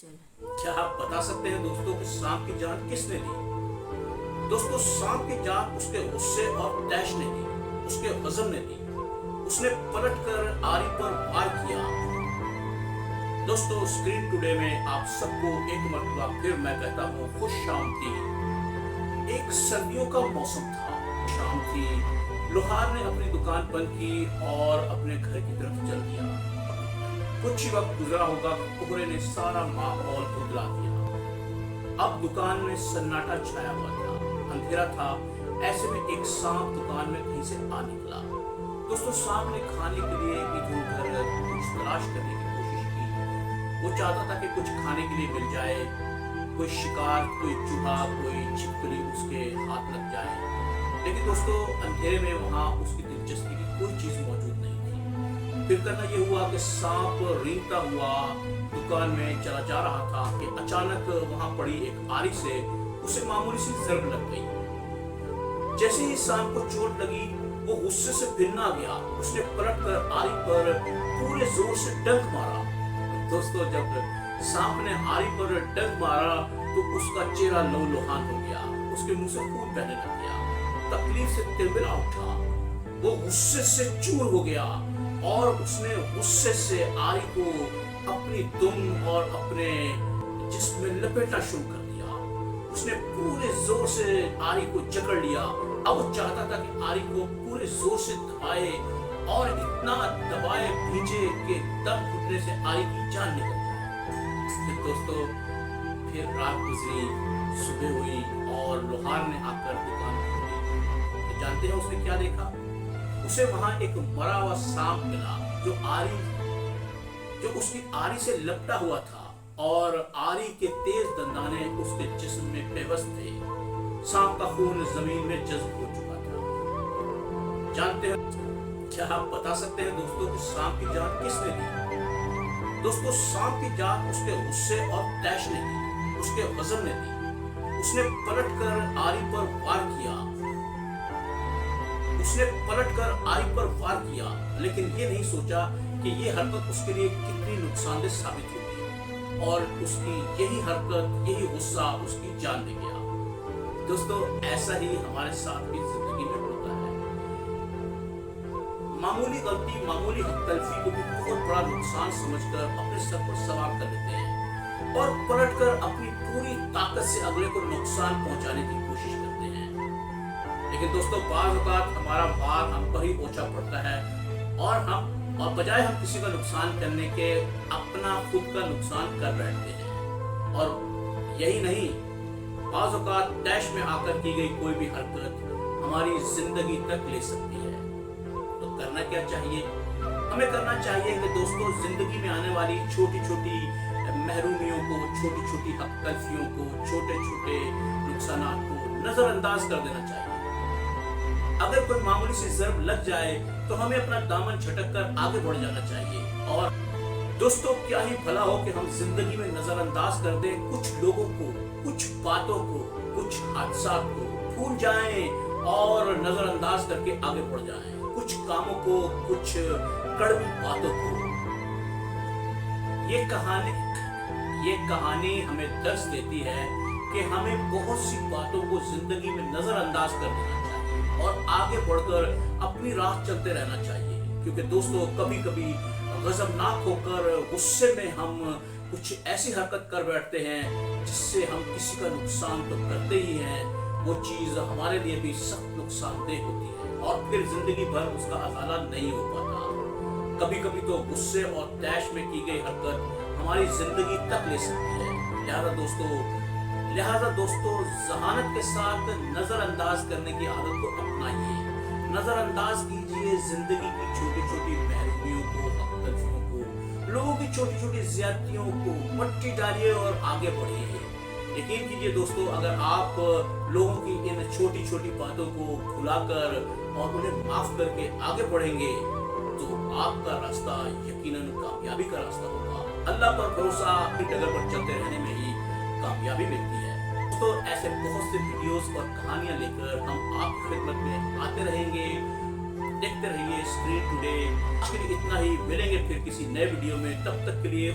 क्या आप बता सकते हैं दोस्तों कि सांप की जान किसने ली? दोस्तों, सांप की जान उसके गुस्से और तैश ने ली, उसके हजम ने ली। उसने पलटकर आरी पर वार किया। दोस्तों, स्क्रीन टुडे में आप सबको एक मरतबा फिर मैं कहता हूँ खुश शाम थी। एक सर्दियों का मौसम था, शाम थी। लोहार ने अपनी दुकान बंद की और अपने घर की तरफ चल दिया। कुछ ही वक्त गुजरा होगा कि कोहरे ने सारा माहौल बदला दिया। अब दुकान में सन्नाटा छाया हुआ था, अंधेरा था। ऐसे में एक सांप दुकान में कहीं से आ निकला। दोस्तों, सांप ने खाने के लिए इधर उधर कुछ तलाश करने की कोशिश की। वो चाहता था कि कुछ खाने के लिए मिल जाए, कोई शिकार, कोई चूहा, कोई छिपकली उसके हाथ लग जाए। लेकिन दोस्तों, अंधेरे में वहां उसकी दिलचस्पी की कोई चीज मौजूद नहीं थी। फिर करना ये हुआ कि सांप रेंगता हुआ दुकान में चला जा रहा था कि अचानक वहां पड़ी एक आरी से उसे मामूली सी जर्ब लग गई। जैसे ही सांप को चोट लगी, वो गुस्से से भिन्ना गया। उसने पलटकर आरी पर पूरे जोर से डंक मारा। दोस्तों, जब सांप ने आरी पर डंक मारा तो उसका चेहरा लहूलुहान हो गया, उसके मुंह से खून बहने लग गया, तकलीफ से तिलमिला उठा। वो गुस्से से चूर हो गया और उसने गुस्से से आरी को अपनी दुम और अपने जिस्म में लपेटना शुरू कर दिया। उसने पूरे जोर से आरी को जकड़ लिया। अब वो चाहता था कि आरी को पूरे जोर से दबाए और इतना दबाए भींचे कि दम घुटने से आरी की जान निकल जाए। फिर दोस्तों, फिर रात गुजरी, सुबह हुई और लोहार ने आकर दुकान खोली। तो जानते हैं उसने क्या देखा? उसे वहां एक मरा हुआ सांप मिला जो उसकी आरी से लपटा हुआ था और आरी के तेज दंदाने उसके जिस्म में बेबस थे। सांप का खून जमीन में जज्ब हो चुका था। जानते हैं, क्या आप बता सकते हैं दोस्तों कि सांप की जान किसने ली? दोस्तों, सांप की जान उसके गुस्से और तैश ने ली, उसके वजन ने ली। उसने पलटकर आरी पर वार किया। लेकिन ये नहीं सोचा कि ये हरकत उसके लिए कितनी नुकसानदेह साबित होगी और उसकी यही हरकत, यही गुस्सा उसकी जान ले गया। दोस्तों, ऐसा ही हमारे साथ भी जिंदगी में होता है। मामूली गलती, मामूली हक़-तलफ़ी को भी बहुत बड़ा नुकसान समझकर अपने सर पर सवार कर लेते हैं और पलटकर अपनी पूरी ताकत से अगले को नुकसान पहुंचाने की कोशिश करते हैं। लेकिन दोस्तों, बाज़ औक़ात हमारा वार हम पर ही ओछा पड़ता है और बजाय हम किसी का नुकसान करने के अपना खुद का नुकसान कर बैठते हैं। और यही नहीं, बाज़ औक़ात तैश में आकर की गई कोई भी हरकत हमारी जिंदगी तक ले सकती है। तो करना क्या चाहिए? हमें करना चाहिए कि दोस्तों, जिंदगी में आने वाली छोटी छोटी महरूमियों को, छोटी छोटी हक़-तलफ़ियों को, छोटे छोटे नुकसानात को नजरअंदाज कर देना चाहिए। अगर कोई मामूली सी ज़र्ब लग जाए तो हमें अपना दामन झटक कर आगे बढ़ जाना चाहिए। और दोस्तों, क्या ही भला हो कि हम जिंदगी में नजरअंदाज कर दें कुछ लोगों को, कुछ बातों को, कुछ हादसात को भूल जाएं और नजरअंदाज करके आगे बढ़ जाएं, कुछ कामों को, कुछ कड़वी बातों को। ये कहानी हमें दर्श देती है कि हमें बहुत सी बातों को जिंदगी में नजरअंदाज कर देना चाहिए और आगे बढ़कर अपनी राह चलते रहना चाहिए। क्योंकि दोस्तों, कभी कभी गज़बनाक होकर गुस्से में हम कुछ ऐसी हरकत कर बैठते हैं जिससे हम किसी का नुकसान तो करते ही हैं, वो चीज़ हमारे लिए भी सख्त नुकसानदेह होती है और फिर जिंदगी भर उसका अज़ाला नहीं हो पाता। कभी कभी तो गुस्से और तैश में की गई हरकत हमारी जिंदगी तक ले सकती है। लिहाजा दोस्तों, ज़हानत के साथ नजरअंदाज करने की आदत को अपनाइए। नजरअंदाज कीजिए जिंदगी की छोटी छोटी महरूमियों को, हक़-तलफ़ियों को, लोगों की छोटी छोटी ज़्यादतियों को मट्टी डालिए और आगे बढ़िए। यकीन कीजिए दोस्तों, अगर आप लोगों की इन छोटी छोटी बातों को भुलाकर और उन्हें माफ करके आगे बढ़ेंगे तो आपका रास्ता यकीनन कामयाबी का रास्ता होगा। अल्लाह पर भरोसा, अपनी डगर पर चलते रहने में ही कामयाबी मिलती है। दोस्तों, ऐसे बहुत से वीडियोस और कहानियां लेकर हम आपकी खिदमत में आते रहेंगे। देखते रहिए स्क्रीन टुडे। आज के लिए इतना ही, मिलेंगे फिर किसी नए वीडियो में। तब तक के लिए